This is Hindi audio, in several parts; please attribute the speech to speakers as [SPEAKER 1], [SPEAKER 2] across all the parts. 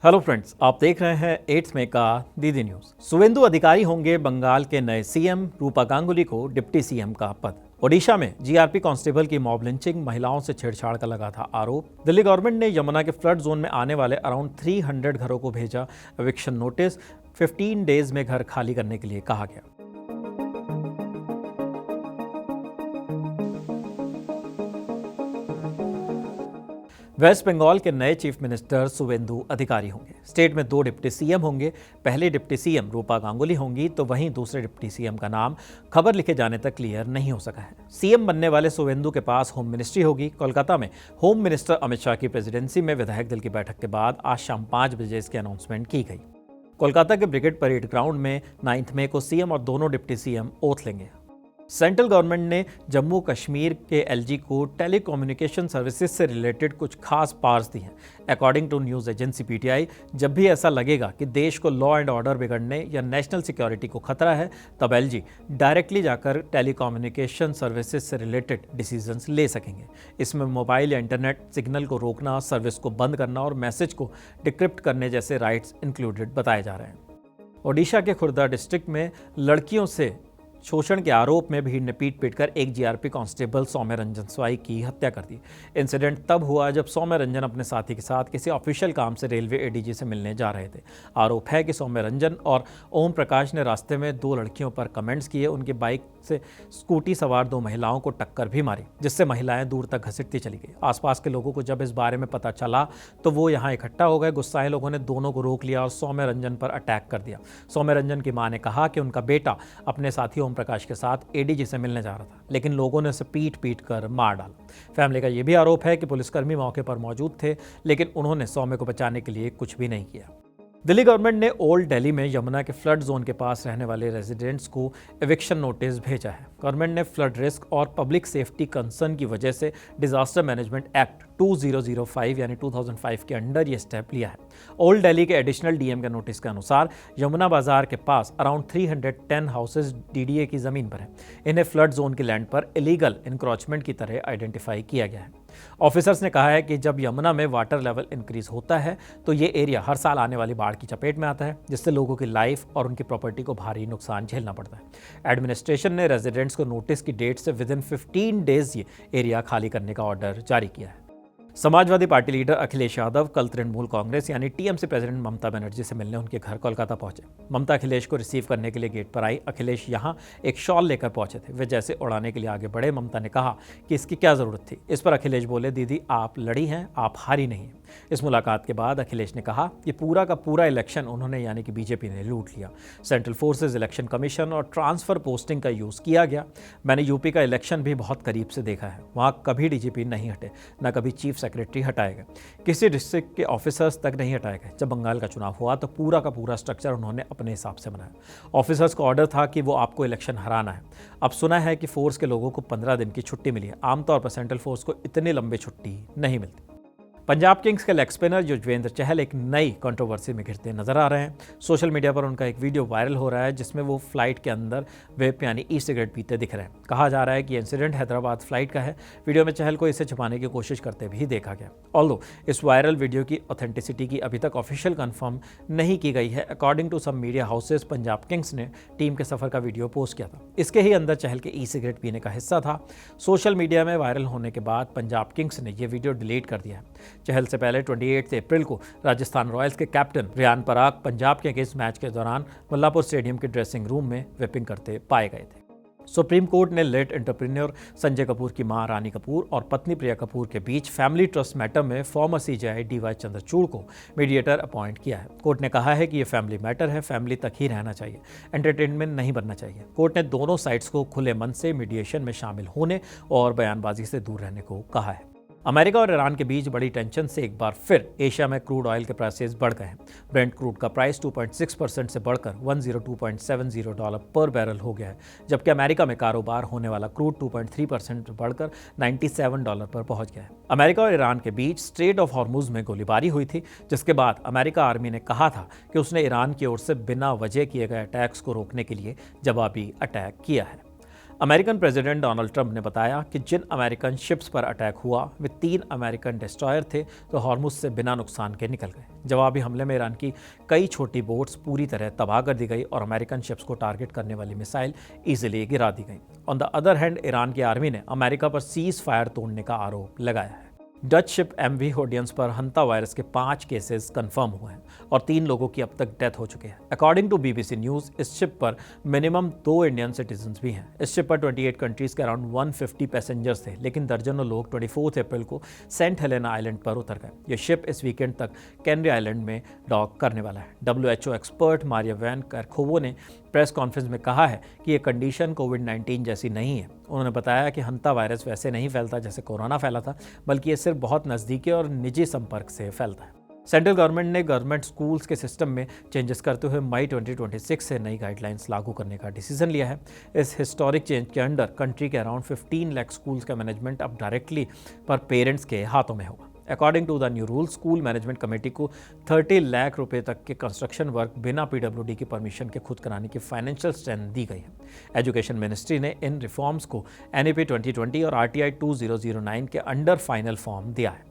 [SPEAKER 1] हेलो फ्रेंड्स, आप देख रहे हैं 8 मई का डीडी न्यूज। शुवेंदु अधिकारी होंगे बंगाल के नए सीएम। रूपा गांगुली को डिप्टी सीएम का पद। ओडिशा में जीआरपी कांस्टेबल की मॉब लिंचिंग, महिलाओं से छेड़छाड़ का लगा था आरोप। दिल्ली गवर्नमेंट ने यमुना के फ्लड जोन में आने वाले अराउंड 300 घरों को भेजा एविक्शन नोटिस। 15 डेज में घर खाली करने के लिए कहा गया। वेस्ट बंगाल के नए चीफ मिनिस्टर शुवेंदु अधिकारी होंगे। स्टेट में 2 डिप्टी सीएम होंगे। पहले डिप्टी सीएम रूपा गांगुली होंगी, तो वहीं दूसरे डिप्टी सीएम का नाम खबर लिखे जाने तक क्लियर नहीं हो सका है। सीएम बनने वाले शुवेंदु के पास होम मिनिस्ट्री होगी। कोलकाता में होम मिनिस्टर अमित शाह की प्रेसिडेंसी में विधायक दल की बैठक के बाद आज शाम 5 बजे इसकी अनाउंसमेंट की गई। कोलकाता के ब्रिगेड परेड ग्राउंड में 9 मई को सीएम और दोनों डिप्टी सीएम ओथ लेंगे। सेंट्रल गवर्नमेंट ने जम्मू कश्मीर के एलजी को टेलीकम्युनिकेशन सर्विसेज से रिलेटेड कुछ खास पावर्स दी हैं। According to news agency PTI, जब भी ऐसा लगेगा कि देश को लॉ एंड ऑर्डर बिगड़ने या नेशनल सिक्योरिटी को खतरा है, तब एलजी डायरेक्टली जाकर टेलीकम्युनिकेशन सर्विसेज से रिलेटेड डिसीजंस ले सकेंगे। इसमें मोबाइल या इंटरनेट सिग्नल को रोकना, सर्विस को बंद करना और मैसेज को डिक्रिप्ट करने जैसे राइट्स इंक्लूडेड बताए जा रहे हैं। ओडिशा के खुर्दा डिस्ट्रिक्ट में लड़कियों से शोषण के आरोप में भीड़ ने पीट-पीटकर एक जीआरपी कांस्टेबल सौम्य रंजन स्वाई की हत्या कर दी। इंसिडेंट तब हुआ जब सौम्य रंजन अपने साथी के साथ किसी ऑफिशियल काम से रेलवे एडीजी से मिलने जा रहे थे। आरोप है कि सौम्य रंजन और ओम प्रकाश ने रास्ते में 2 लड़कियों पर कमेंट्स किए। उनकी बाइक से स्कूटी सवार 2 महिलाओं को टक्कर भी मारी, जिससे महिलाएं दूर तक घसीटती चली गई। आसपास के लोगों को जब इस बारे में पता चला तो वो यहाँ इकट्ठा हो गए। गुस्साए लोगों ने दोनों को रोक लिया और सौम्य रंजन पर अटैक कर दिया। सौम्य रंजन की मां ने कहा कि उनका बेटा अपने साथी ओम प्रकाश के साथ एडीजी से मिलने जा रहा था, लेकिन लोगों ने उसे पीट कर मार डाला। फैमिली का यह भी आरोप है कि पुलिसकर्मी मौके पर मौजूद थे, लेकिन उन्होंने सौम्य को बचाने के लिए कुछ भी नहीं किया। दिल्ली गवर्नमेंट ने ओल्ड दिल्ली में यमुना के फ्लड जोन के पास रहने वाले रेजिडेंट्स को एविक्शन नोटिस भेजा है। गवर्नमेंट ने फ्लड रिस्क और पब्लिक सेफ्टी कंसर्न की वजह से डिजास्टर मैनेजमेंट एक्ट 2005 यानी 2005 के अंडर ये स्टेप लिया है। ओल्ड दिल्ली के एडिशनल डीएम के नोटिस के अनुसार यमुना बाजार के पास अराउंड 310 हाउसेज डीडीए की जमीन पर है। इन्हें फ्लड जोन की लैंड पर इलीगल इंक्रोचमेंट की तरह आइडेंटिफाई किया गया है। ऑफिसर्स ने कहा है कि जब यमुना में वाटर लेवल इंक्रीज होता है तो ये एरिया हर साल आने वाली बाढ़ की चपेट में आता है, जिससे लोगों की लाइफ और उनकी प्रॉपर्टी को भारी नुकसान झेलना पड़ता है। एडमिनिस्ट्रेशन ने रेजिडेंट्स को नोटिस की डेट से विदिन 15 डेज ये एरिया खाली करने का ऑर्डर जारी किया है। समाजवादी पार्टी लीडर अखिलेश यादव कल तृणमूल कांग्रेस यानी टीएमसी प्रेसिडेंट ममता बनर्जी से मिलने उनके घर कोलकाता पहुंचे। ममता अखिलेश को रिसीव करने के लिए गेट पर आई। अखिलेश यहां एक शॉल लेकर पहुंचे थे। वे जैसे उड़ाने के लिए आगे बढ़े, ममता ने कहा कि इसकी क्या जरूरत थी। इस पर अखिलेश बोले, दीदी आप लड़ी हैं, आप हारी नहीं। इस मुलाकात के बाद अखिलेश ने कहा कि पूरा का पूरा इलेक्शन उन्होंने यानी कि बीजेपी ने लूट लिया। सेंट्रल फोर्सेज, इलेक्शन कमीशन और ट्रांसफर पोस्टिंग का यूज किया गया। मैंने यूपी का इलेक्शन भी बहुत करीब से देखा है। वहां कभी डीजीपी नहीं हटे, न कभी चीफ सेक्रेटरी हटाए गए, किसी डिस्ट्रिक्ट के ऑफिसर्स तक नहीं हटाए गए। जब बंगाल का चुनाव हुआ तो पूरा का पूरा स्ट्रक्चर उन्होंने अपने हिसाब से बनाया। ऑफिसर्स का ऑर्डर था कि वो आपको इलेक्शन हराना है। अब सुना है कि फोर्स के लोगों को 15 दिन की छुट्टी मिली है। आमतौर पर सेंट्रल फोर्स को इतनी लंबी छुट्टी नहीं मिलती। पंजाब किंग्स के लेग स्पिनर युजवेंद्र चहल एक नई कंट्रोवर्सी में घिरते नजर आ रहे हैं। सोशल मीडिया पर उनका एक वीडियो वायरल हो रहा है जिसमें वो फ्लाइट के अंदर वेप यानी ई सिगरेट पीते दिख रहे हैं। कहा जा रहा है कि इंसिडेंट हैदराबाद फ्लाइट का है। वीडियो में चहल को इसे छुपाने की कोशिश करते भी देखा गया। ऑल्दो इस वायरल वीडियो की ऑथेंटिसिटी की अभी तक ऑफिशियल कंफर्म नहीं की गई है। According to some media houses, Punjab Kings ने टीम के सफर का वीडियो पोस्ट किया था। इसके ही अंदर चहल के ई सिगरेट पीने का हिस्सा था। सोशल मीडिया में वायरल होने के बाद पंजाब किंग्स ने यह वीडियो डिलीट कर दिया है। चहल से पहले 28 अप्रैल को राजस्थान रॉयल्स के कैप्टन रियान पराग पंजाब के अगेंस्ट मैच के दौरान मुल्लापुर स्टेडियम के ड्रेसिंग रूम में वेपिंग करते पाए गए थे। सुप्रीम कोर्ट ने लेट एंटरप्रेन्योर संजय कपूर की मां रानी कपूर और पत्नी प्रिया कपूर के बीच फैमिली ट्रस्ट मैटर में फॉर्मर सीजेआई डीवाई चंद्रचूड़ को मीडिएटर अपॉइंट किया है। कोर्ट ने कहा है कि यह फैमिली मैटर है, फैमिली तक ही रहना चाहिए, एंटरटेनमेंट नहीं बनना चाहिए। कोर्ट ने दोनों साइड्स को खुले मन से मीडिएशन में शामिल होने और बयानबाजी से दूर रहने को कहा है। अमेरिका और ईरान के बीच बड़ी टेंशन से एक बार फिर एशिया में क्रूड ऑयल के प्राइसेस बढ़ गए हैं। ब्रेंट क्रूड का प्राइस 2.6% से बढ़कर $102.70 पर बैरल हो गया है, जबकि अमेरिका में कारोबार होने वाला क्रूड 2.3% बढ़कर $97 पर पहुंच गया है। अमेरिका और ईरान के बीच स्ट्रेट ऑफ हॉर्मुज में गोलीबारी हुई थी, जिसके बाद अमेरिका आर्मी ने कहा था कि उसने ईरान की ओर से बिना वजह किए गए अटैक्स को रोकने के लिए जवाबी अटैक किया है। अमेरिकन प्रेसिडेंट डोनाल्ड ट्रंप ने बताया कि जिन अमेरिकन शिप्स पर अटैक हुआ वे 3 अमेरिकन डिस्ट्रॉयर थे तो हॉर्मुज से बिना नुकसान के निकल गए। जवाबी हमले में ईरान की कई छोटी बोट्स पूरी तरह तबाह कर दी गई और अमेरिकन शिप्स को टारगेट करने वाली मिसाइल इजीली गिरा दी गई। On the other hand Iran की आर्मी ने अमेरिका पर सीज फायर तोड़ने का आरोप लगाया है। डच शिप MV होडियंस पर हंता वायरस के 5 केसेस कंफर्म हुए हैं और 3 लोगों की अब तक डेथ हो चुकी है। अकॉर्डिंग टू BBC न्यूज़ इस शिप पर मिनिमम 2 इंडियन सिटीजन्स भी हैं। इस शिप पर 28 कंट्रीज के अराउंड 150 पैसेंजर्स थे, लेकिन दर्जनों लोग 24 अप्रैल को सेंट हेलेना आइलैंड पर उतर गए। यह शिप इस वीकेंड तक कैनरी आइलैंड में डॉक करने वाला है। WHO एक्सपर्ट मारिया वैन कैरखोवो ने प्रेस कॉन्फ्रेंस में कहा है कि ये कंडीशन कोविड-19 जैसी नहीं है। उन्होंने बताया कि हंता वायरस वैसे नहीं फैलता जैसे कोरोना फैला था, बल्कि ये सिर्फ बहुत नज़दीकी और निजी संपर्क से फैलता है। सेंट्रल गवर्नमेंट ने गवर्नमेंट स्कूल्स के सिस्टम में चेंजेस करते हुए मई 2026 से नई गाइडलाइंस लागू करने का डिसीजन लिया है। इस हिस्टोरिक चेंज के अंडर कंट्री के अराउंड 15 लाख स्कूल्स का मैनेजमेंट अब डायरेक्टली पर पेरेंट्स के हाथों में होगा। According to the new rule, school management committee को 30 लाख रुपए तक के कंस्ट्रक्शन वर्क बिना PWD की परमिशन के खुद कराने की फाइनेंशियल स्ट्रेंथ दी गई है। एजुकेशन मिनिस्ट्री ने इन रिफॉर्म्स को NEP 2020 और RTI 2009 के अंडर फाइनल फॉर्म दिया है,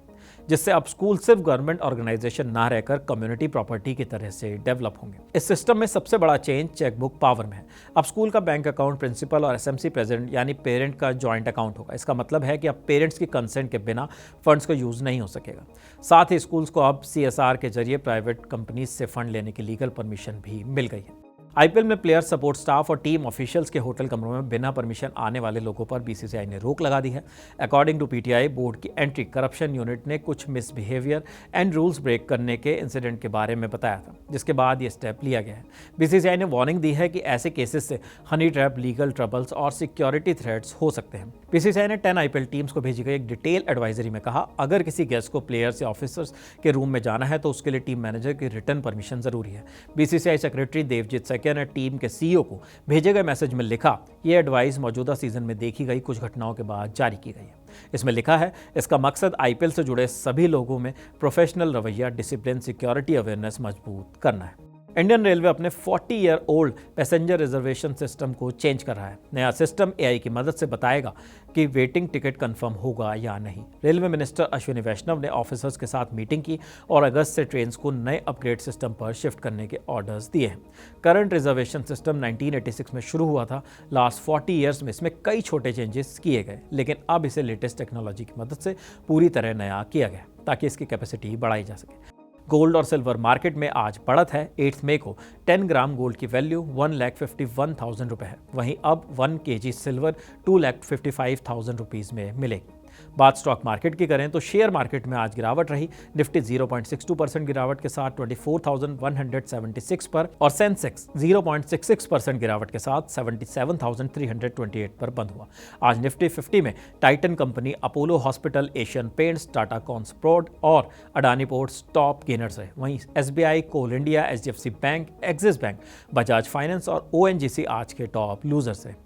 [SPEAKER 1] जिससे अब स्कूल सिर्फ गवर्नमेंट ऑर्गेनाइजेशन ना रहकर कम्युनिटी प्रॉपर्टी की तरह से डेवलप होंगे। इस सिस्टम में सबसे बड़ा चेंज चेकबुक पावर में है। अब स्कूल का बैंक अकाउंट प्रिंसिपल और SMC प्रेसिडेंट यानी पेरेंट का जॉइंट अकाउंट होगा। इसका मतलब है कि अब पेरेंट्स की कंसेंट के बिना फंड्स का यूज नहीं हो सकेगा। साथ ही स्कूल्स को अब CSR के जरिए प्राइवेट कंपनीज से फंड लेने की लीगल परमिशन भी मिल गई है। IPL में प्लेयर सपोर्ट स्टाफ और टीम ऑफिशियल्स के होटल कमरों में बिना परमिशन आने वाले लोगों पर BCCI ने रोक लगा दी है। अकॉर्डिंग टू PTI, बोर्ड की एंटी करप्शन यूनिट ने कुछ मिसबिहेवियर एंड रूल्स ब्रेक करने के इंसिडेंट के बारे में बताया था, जिसके बाद ये स्टेप लिया गया है। BCCI ने वार्निंग दी है कि ऐसे केसेस से हनी ट्रैप, लीगल ट्रबल्स और सिक्योरिटी थ्रेट्स हो सकते हैं। BCCI ने 10 IPL टीम्स को भेजी गई एक डिटेल एडवाइजरी में कहा, अगर किसी गेस्ट को प्लेयर्स या ऑफिसर्स के रूम में जाना है तो उसके लिए टीम मैनेजर की रिटर्न परमिशन जरूरी है। BCCI सेक्रेटरी देवजीत ने टीम के CEO को भेजे गए मैसेज में लिखा, यह एडवाइस मौजूदा सीजन में देखी गई कुछ घटनाओं के बाद जारी की गई है। इसमें लिखा है, इसका मकसद IPL से जुड़े सभी लोगों में प्रोफेशनल रवैया, डिसिप्लिन, सिक्योरिटी अवेयरनेस मजबूत करना है। इंडियन रेलवे अपने 40 year old passenger reservation system को चेंज कर रहा है। नया सिस्टम AI की मदद से बताएगा कि वेटिंग टिकट कंफर्म होगा या नहीं। रेलवे मिनिस्टर अश्विनी वैष्णव ने ऑफिसर्स के साथ मीटिंग की और अगस्त से ट्रेन्स को नए अपग्रेड सिस्टम पर शिफ्ट करने के ऑर्डर्स दिए हैं। करंट रिजर्वेशन सिस्टम 1986 में शुरू हुआ था। लास्ट 40 ईयर्स में इसमें कई छोटे चेंजेस किए गए, लेकिन अब इसे लेटेस्ट टेक्नोलॉजी की मदद से पूरी तरह नया किया गया ताकि इसकी कैपेसिटी बढ़ाई जा सके। गोल्ड और सिल्वर मार्केट में आज बढ़त है। 8 मई को 10 ग्राम गोल्ड की वैल्यू 1,51,000 रुपये है। वहीं अब 1 kg सिल्वर 2,55,000 रुपीज़ में मिलेगी। बात स्टॉक मार्केट की करें तो शेयर मार्केट में आज गिरावट रही। निफ्टी 0.62% गिरावट के साथ 24,176 पर और सेंसेक्स 0.66% गिरावट के साथ 77,328 पर बंद हुआ। आज निफ्टी 50 में Titan Company, Apollo Hospital, Asian Paints, Tata Consprod और अडानी पोर्ट्स टॉप गेनर्स रहे। वहीं SBI, Coal India, HDFC Bank, Axis Bank, Bajaj Finance और ONGC आज के टॉप लूजर्स हैं।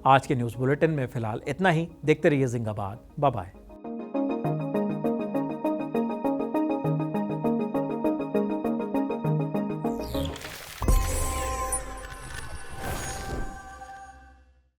[SPEAKER 1] आज के न्यूज़ बुलेटिन में फिलहाल इतना ही। देखते रहिए जिंदाबाद। Bye bye.